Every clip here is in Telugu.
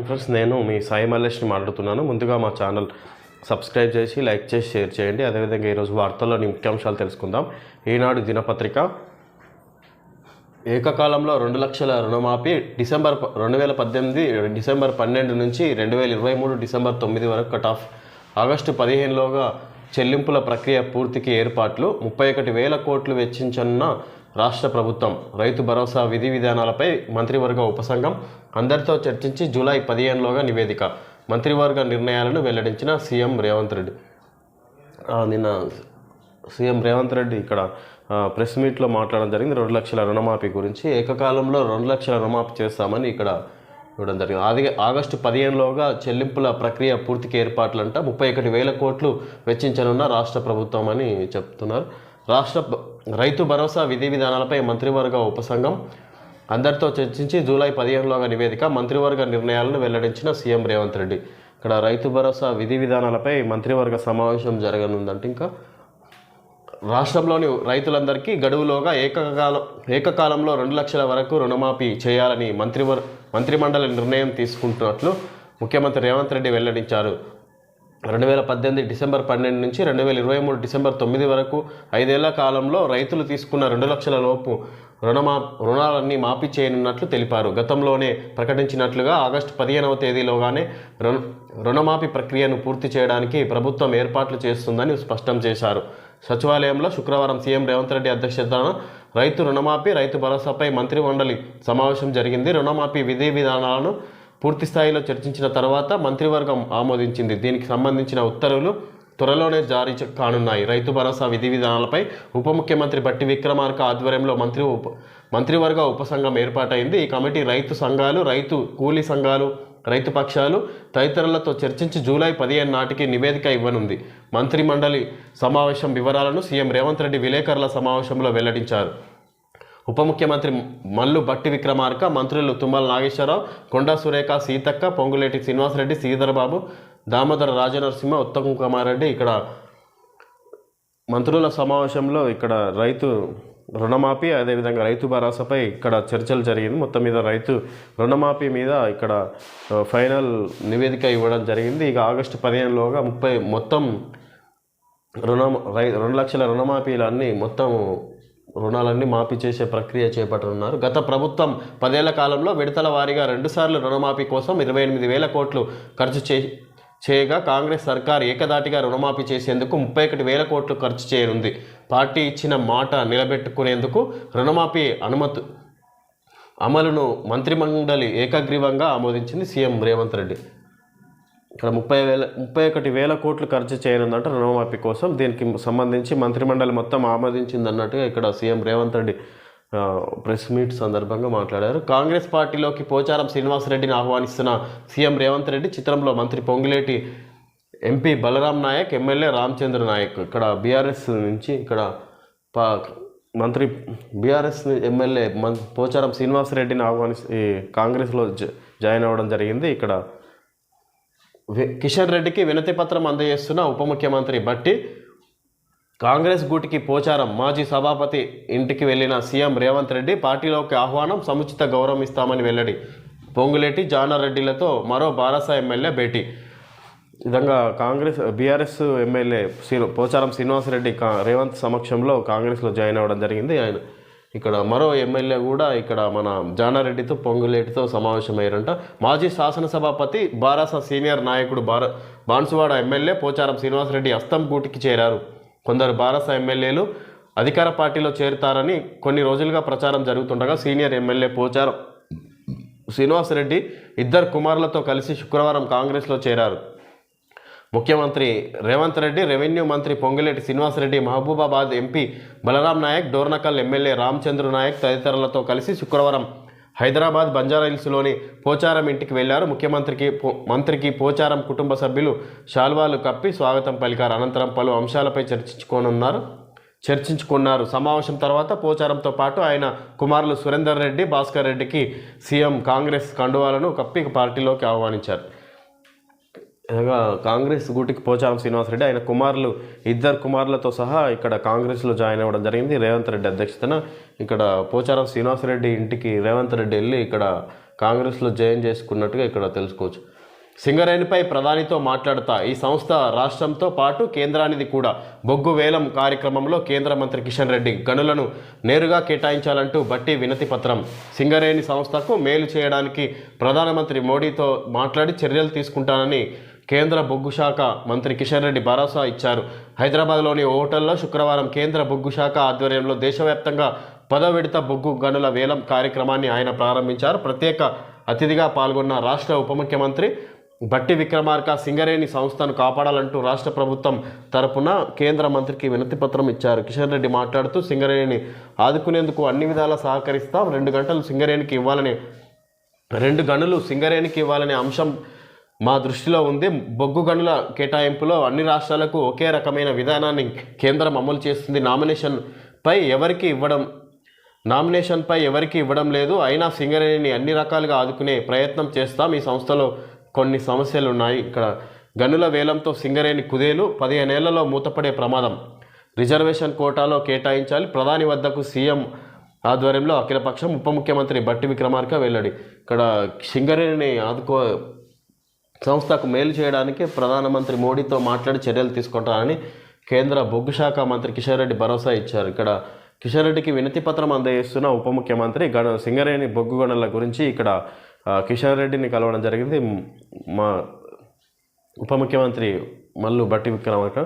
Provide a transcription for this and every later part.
మార్నింగ్ ఫ్రెండ్స్, నేను మీ సాయి మల్లేష్ని మాట్లాడుతున్నాను. ముందుగా మా ఛానల్ సబ్స్క్రైబ్ చేసి లైక్ చేసి షేర్ చేయండి. అదేవిధంగా ఈరోజు వార్తల్లోని ముఖ్యాంశాలు తెలుసుకుందాం. ఈనాడు దినపత్రిక ఏకకాలంలో 2 లక్షల రుణమాఫీ 2018 డిసెంబర్ 12 నుంచి 2023 డిసెంబర్ 9 వరకు కట్ ఆఫ్. ఆగస్టు 15లోగా చెల్లింపుల ప్రక్రియ పూర్తికి ఏర్పాట్లు. 31,000 కోట్లు వెచ్చించనున్న రాష్ట్ర ప్రభుత్వం. రైతు భరోసా విధి విధానాలపై మంత్రివర్గ ఉపసంఘం అందరితో చర్చించి జూలై 15లోగా నివేదిక. మంత్రివర్గ నిర్ణయాలను వెల్లడించిన సీఎం రేవంత్ రెడ్డి. నిన్న సీఎం రేవంత్ రెడ్డి ఇక్కడ ప్రెస్ మీట్లో మాట్లాడడం జరిగింది. 2 లక్షల రుణమాఫీ గురించి. ఏకకాలంలో 2 లక్షల రుణమాఫీ చేస్తామని ఇక్కడ ఇవ్వడం జరిగింది. ఆగస్టు 15లోగా చెల్లింపుల ప్రక్రియ పూర్తికి ఏర్పాట్లంట. 31,000 కోట్లు వెచ్చించనున్న రాష్ట్ర ప్రభుత్వం అని చెప్తున్నారు. రైతు భరోసా విధి విధానాలపై మంత్రివర్గ ఉపసంఘం అందరితో చర్చించి జూలై 15లోగా నివేదిక. మంత్రివర్గ నిర్ణయాలను వెల్లడించిన సీఎం రేవంత్ రెడ్డి. ఇక్కడ రైతు భరోసా విధి విధానాలపై మంత్రివర్గ సమావేశం జరగనుందంటే ఇంకా రాష్ట్రంలోని రైతులందరికీ గడువులోగా ఏకకాలంలో 2 లక్షల వరకు రుణమాఫీ చేయాలని మంత్రిమండలి నిర్ణయం తీసుకుంటున్నట్లు ముఖ్యమంత్రి రేవంత్ రెడ్డి వెల్లడించారు. 2018 డిసెంబర్ 12 నుంచి 2023 డిసెంబర్ 9 వరకు 5 ఏళ్ల కాలంలో రైతులు తీసుకున్న 2 లక్షల లోపు రుణాలన్నీ మాఫీ చేయనున్నట్లు తెలిపారు. గతంలోనే ప్రకటించినట్లుగా ఆగస్టు 15వ తేదీలోగానే రుణమాఫీ ప్రక్రియను పూర్తి చేయడానికి ప్రభుత్వం ఏర్పాట్లు చేస్తుందని స్పష్టం చేశారు. సచివాలయంలో శుక్రవారం సీఎం రేవంత్ రెడ్డి అధ్యక్షతన రైతు రుణమాఫీ, రైతు భరోసాపై మంత్రిమండలి సమావేశం జరిగింది. రుణమాఫీ విధి విధానాలను పూర్తి స్థాయిలో చర్చించిన తర్వాత మంత్రివర్గం ఆమోదించింది. దీనికి సంబంధించిన ఉత్తర్వులు త్వరలోనే జారీ కానున్నాయి. రైతు భరోసా విధి విధానాలపై ఉప ముఖ్యమంత్రి బట్టి విక్రమార్క ఆధ్వర్యంలో మంత్రివర్గ ఉపసంఘం ఏర్పాటైంది. ఈ కమిటీ రైతు సంఘాలు, రైతు కూలీ సంఘాలు, రైతు పక్షాలు తదితరులతో చర్చించి జూలై 15 నాటికి నివేదిక ఇవ్వనుంది. మంత్రిమండలి సమావేశం వివరాలను సీఎం రేవంత్ రెడ్డి విలేకరుల సమావేశంలో వెల్లడించారు. ఉప ముఖ్యమంత్రి మల్లు బట్టి విక్రమార్క, మంత్రులు తుమ్మల నాగేశ్వరరావు, కొండా సురేఖ, సీతక్క, పొంగులేటి శ్రీనివాసరెడ్డి, శ్రీధరబాబు, దామోదర రాజనరసింహ, ఉత్తమ్ కుమార్ రెడ్డి ఇక్కడ మంత్రుల సమావేశంలో ఇక్కడ రైతు రుణమాఫీ అదేవిధంగా రైతు భరోసాపై ఇక్కడ చర్చలు జరిగింది. మొత్తం మీద రైతు రుణమాఫీ మీద ఇక్కడ ఫైనల్ నివేదిక ఇవ్వడం జరిగింది. ఇక ఆగస్టు 15లోగా మొత్తం 2 లక్షల రుణమాఫీలన్నీ మొత్తం రుణాలన్నీ మాఫీ చేసే ప్రక్రియ చేపట్టనున్నారు. గత ప్రభుత్వం 10 ఏళ్ల కాలంలో విడతల వారీగా 2 సార్లు రుణమాఫీ కోసం 28,000 కోట్లు ఖర్చు చేయగా కాంగ్రెస్ సర్కార్ ఏకదాటిగా రుణమాఫీ చేసేందుకు 31,000 కోట్లు ఖర్చు చేయనుంది. పార్టీ ఇచ్చిన మాట నిలబెట్టుకునేందుకు రుణమాఫీ అమలును మంత్రిమండలి ఏకగ్రీవంగా ఆమోదించింది సీఎం రేవంత్ రెడ్డి. ఇక్కడ 31,000 కోట్లు ఖర్చు చేయనుందంట రుణమాఫీ కోసం. దీనికి సంబంధించి మంత్రిమండలి మొత్తం ఆమోదించింది అన్నట్టుగా ఇక్కడ CM Revanth Reddy press meet సందర్భంగా మాట్లాడారు. కాంగ్రెస్ పార్టీలోకి పోచారం శ్రీనివాసరెడ్డిని ఆహ్వానిస్తున్న సీఎం రేవంత్ రెడ్డి. చిత్రంలో మంత్రి పొంగులేటి, ఎంపీ బలరాం నాయక్, ఎమ్మెల్యే రామచంద్ర నాయక్. ఇక్కడ బీఆర్ఎస్ నుంచి ఇక్కడ మంత్రి బీఆర్ఎస్ ఎమ్మెల్యే పోచారం శ్రీనివాసరెడ్డిని కాంగ్రెస్లో జాయిన్ అవ్వడం జరిగింది. ఇక్కడ కిషన్ రెడ్డికి వినతి పత్రం అందజేస్తున్న ఉప ముఖ్యమంత్రి బట్టి. కాంగ్రెస్ గూటికి పోచారం మాజీ సభాపతి ఇంటికి వెళ్లిన సీఎం రేవంత్ రెడ్డి. పార్టీలోకి ఆహ్వానం, సముచిత గౌరవం ఇస్తామని వెల్లడి. పొంగులేటి, జానారెడ్డిలతో మరో బారస ఎమ్మెల్యే భేటీ. విధంగా బీఆర్ఎస్ ఎమ్మెల్యే పోచారం శ్రీనివాసరెడ్డి రేవంత్ సమక్షంలో కాంగ్రెస్లో జాయిన్ అవ్వడం జరిగింది. ఆయన ఇక్కడ మరో ఎమ్మెల్యే కూడా ఇక్కడ మన జానారెడ్డితో పొంగులేటితో సమావేశమయ్యారంట. మాజీ శాసనసభాపతి బారాస సీనియర్ నాయకుడు బాన్సువాడ ఎమ్మెల్యే పోచారం శ్రీనివాసరెడ్డి అస్తం గూటికి చేరారు. కొందరు బారాస ఎమ్మెల్యేలు అధికార పార్టీలో చేరుతారని కొన్ని రోజులుగా ప్రచారం జరుగుతుండగా సీనియర్ ఎమ్మెల్యే పోచారం శ్రీనివాసరెడ్డి 2 కుమారులతో కలిసి శుక్రవారం కాంగ్రెస్లో చేరారు. ముఖ్యమంత్రి రేవంత్ రెడ్డి, రెవెన్యూ మంత్రి పొంగులేటి శ్రీనివాసరెడ్డి, మహబూబాబాద్ ఎంపీ బలరాం నాయక్, డోర్నకల్ ఎమ్మెల్యే రామచంద్ర నాయక్ తదితరులతో కలిసి శుక్రవారం హైదరాబాద్ బంజారాహిల్స్లోని పోచారం ఇంటికి వెళ్లారు. మంత్రికి పోచారం కుటుంబ సభ్యులు శాల్వాలు కప్పి స్వాగతం పలికారు. అనంతరం పలు అంశాలపై చర్చించుకున్నారు. సమావేశం తర్వాత పోచారంతో పాటు ఆయన కుమారులు సురేందర్ రెడ్డి, భాస్కర్ రెడ్డికి సీఎం కాంగ్రెస్ కండువాలను కప్పి పార్టీలోకి ఆహ్వానించారు. కాంగ్రెస్ గూటికి పోచారం శ్రీనివాసరెడ్డి ఆయన కుమారులు 2 కుమారులతో సహా ఇక్కడ కాంగ్రెస్లో జాయిన్ అవ్వడం జరిగింది. రేవంత్ రెడ్డి అధ్యక్షతన ఇక్కడ పోచారం శ్రీనివాసరెడ్డి ఇంటికి రేవంత్ రెడ్డి వెళ్ళి ఇక్కడ కాంగ్రెస్లో జాయిన్ చేసుకున్నట్టుగా ఇక్కడ తెలుసుకోవచ్చు. సింగరేణిపై ప్రధానితో మాట్లాడతా, ఈ సంస్థ రాష్ట్రంతో పాటు కేంద్రానిది కూడా. బొగ్గు వేలం కార్యక్రమంలో కేంద్ర మంత్రి కిషన్ రెడ్డి గనులను నేరుగా కేటాయించాలంటూ బట్టి వినతి పత్రం. సింగరేణి సంస్థకు మేలు చేయడానికి ప్రధానమంత్రి మోడీతో మాట్లాడి చర్యలు తీసుకుంటానని కేంద్ర బొగ్గు శాఖ మంత్రి కిషన్ రెడ్డి భరోసా ఇచ్చారు. హైదరాబాద్లోని ఓ హోటల్లో శుక్రవారం కేంద్ర బొగ్గు శాఖ ఆధ్వర్యంలో దేశవ్యాప్తంగా 10వ విడత బొగ్గు గనుల వేలం కార్యక్రమాన్ని ఆయన ప్రారంభించారు. ప్రత్యేక అతిథిగా పాల్గొన్న రాష్ట్ర ఉప ముఖ్యమంత్రి బట్టి విక్రమార్క సింగరేణి సంస్థను కాపాడాలంటూ రాష్ట్ర ప్రభుత్వం తరపున కేంద్ర మంత్రికి వినతి పత్రం ఇచ్చారు. కిషన్ రెడ్డి మాట్లాడుతూ, సింగరేణిని ఆదుకునేందుకు అన్ని విధాలా సహకరిస్తాం. 2 గంటలు సింగరేణికి ఇవ్వాలని 2 గనులు సింగరేణికి ఇవ్వాలనే అంశం మా దృష్టిలో ఉంది. బొగ్గు గనుల కేటాయింపులో అన్ని రాష్ట్రాలకు ఒకే రకమైన విధానాన్ని కేంద్రం అమలు చేస్తుంది. నామినేషన్పై ఎవరికి ఇవ్వడం లేదు. అయినా సింగరేణిని అన్ని రకాలుగా ఆదుకునే ప్రయత్నం చేస్తాం. ఈ సంస్థలో కొన్ని సమస్యలు ఉన్నాయి. ఇక్కడ గనుల వేలంతో సింగరేణి కుదేలు, 15 ఏళ్లలో మూతపడే ప్రమాదం. రిజర్వేషన్ కోటాలో కేటాయించాలి. ప్రధాని వద్దకు సీఎం ఆధ్వర్యంలో అఖిలపక్షం. ఉప ముఖ్యమంత్రి బట్టి విక్రమార్క వెల్లడి. ఇక్కడ సింగరేణిని సంస్థకు మేలు చేయడానికి ప్రధానమంత్రి మోడీతో మాట్లాడి చర్యలు తీసుకుంటారని కేంద్ర బొగ్గు శాఖ మంత్రి కిషన్ రెడ్డి భరోసా ఇచ్చారు. ఇక్కడ కిషన్ రెడ్డికి వినతి పత్రం అందజేస్తున్న ఉప ముఖ్యమంత్రి సింగరేణి బొగ్గు గనుల గురించి ఇక్కడ కిషన్ రెడ్డిని కలవడం జరిగింది. మా ఉప ముఖ్యమంత్రి మల్లు బట్టి విక్రమార్క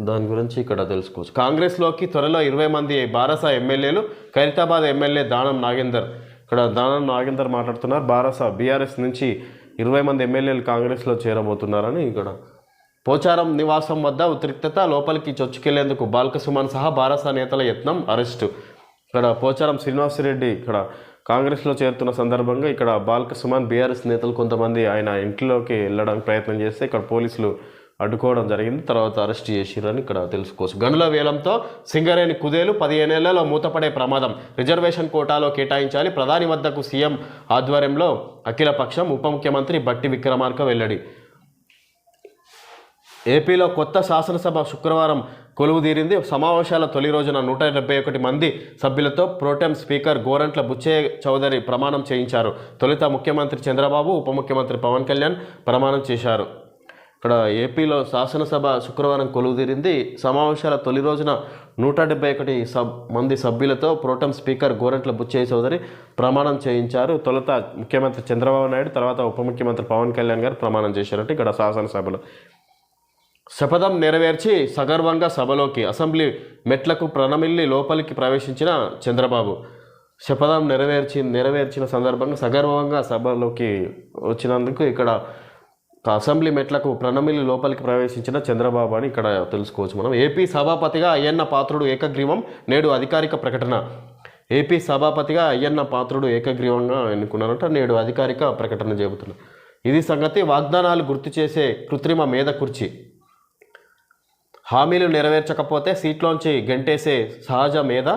దాని గురించి ఇక్కడ తెలుసుకోవచ్చు. కాంగ్రెస్లోకి త్వరలో 20 మంది బారస ఎమ్మెల్యేలు. ఖైరతాబాద్ ఎమ్మెల్యే దానం నాగేందర్. ఇక్కడ దానం నాగేందర్ మాట్లాడుతున్నారు. బీఆర్ఎస్ నుంచి 20 మంది ఎమ్మెల్యేలు కాంగ్రెస్లో చేరబోతున్నారని. ఇక్కడ పోచారం నివాసం వద్ద ఉద్రిక్తత, లోపలికి చొచ్చుకెళ్లేందుకు బాల్క సుమన్ సహా బారస నేతల యత్నం, అరెస్టు. ఇక్కడ పోచారం శ్రీనివాసరెడ్డి ఇక్కడ కాంగ్రెస్లో చేరుతున్న సందర్భంగా ఇక్కడ బాల్క సుమన్ బీఆర్ఎస్ నేతలు కొంతమంది ఆయన ఇంట్లోకి వెళ్ళడానికి ప్రయత్నం చేస్తే ఇక్కడ పోలీసులు అడ్డుకోవడం జరిగింది. తర్వాత అరెస్ట్ చేసిరని ఇక్కడ తెలుసుకోవచ్చు. గనుల వేలంతో సింగరేణి కుదేలు, 15 ఏళ్లలో మూతపడే ప్రమాదం. రిజర్వేషన్ కోటాలో కేటాయించాలి. ప్రధాని వద్దకు సీఎం ఆధ్వర్యంలో అఖిలపక్షం. ఉప ముఖ్యమంత్రి బట్టి విక్రమార్క వెల్లడి. ఏపీలో కొత్త శాసనసభ శుక్రవారం కొలువుదీరింది. సమావేశాల తొలి రోజున 171 మంది సభ్యులతో ప్రోటెం స్పీకర్ గోరంట్ల బుచ్చయ్య చౌదరి ప్రమాణం చేయించారు. తొలుత ముఖ్యమంత్రి చంద్రబాబు, ఉప ముఖ్యమంత్రి పవన్ కళ్యాణ్ ప్రమాణం చేశారు. ఇక్కడ ఏపీలో శాసనసభ శుక్రవారం కొలువుదీరింది. సమావేశాల తొలి రోజున 171 మంది సభ్యులతో ప్రోటెం స్పీకర్ గోరంట్ల బుచ్చయ్య చౌదరి ప్రమాణం చేయించారు. తొలుత ముఖ్యమంత్రి చంద్రబాబు నాయుడు, తర్వాత ఉప ముఖ్యమంత్రి పవన్ కళ్యాణ్ గారు ప్రమాణం చేశారంటే ఇక్కడ శాసనసభలో. శపథం నెరవేర్చి సగర్వంగా సభలోకి. అసెంబ్లీ మెట్లకు ప్రణమిల్లి లోపలికి ప్రవేశించిన చంద్రబాబు. శపథం నెరవేర్చిన సందర్భంగా సగర్వంగా సభలోకి వచ్చినందుకు ఇక్కడ అసెంబ్లీ మెట్లకు ప్రణమిల్లి లోపలికి ప్రవేశించిన చంద్రబాబు అని ఇక్కడ తెలుసుకోవచ్చు మనం. ఏపీ సభాపతిగా అయ్యన్న పాత్రుడు ఏకగ్రీవం, నేడు అధికారిక ప్రకటన. ఏపీ సభాపతిగా అయ్యన్న పాత్రుడు ఏకగ్రీవంగా ఎన్నుకున్నారంట, నేడు అధికారిక ప్రకటన చెబుతున్నారు. ఇది సంగతి. వాగ్దానాలు గుర్తు చేసే కృత్రిమ మేధ కుర్చీ. హామీలు నెరవేర్చకపోతే సీట్లోంచి గెంటేసే సహజ మేధ.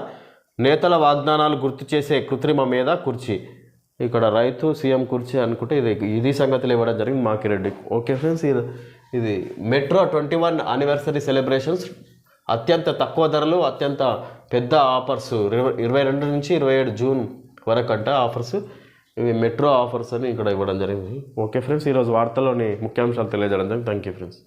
నేతల వాగ్దానాలు గుర్తు చేసే కృత్రిమ మేధ కుర్చీ. ఇక్కడ రైతు సీఎం కుర్చీ అనుకుంటే ఇది సంగతులు ఇవ్వడం జరిగింది మాకిరెడ్డి. ఓకే ఫ్రెండ్స్, ఇది మెట్రో 21 యానివర్సరీ సెలబ్రేషన్స్. అత్యంత తక్కువ ధరలు, అత్యంత పెద్ద ఆఫర్స్ 22 నుంచి 27 జూన్ వరకు అంట ఆఫర్స్. ఇవి మెట్రో ఆఫర్స్ అని ఇక్కడ ఇవ్వడం జరిగింది. ఓకే ఫ్రెండ్స్, ఈరోజు వార్తల్లోని ముఖ్యాంశాలు తెలియజేయడం జరిగింది. Thank you friends.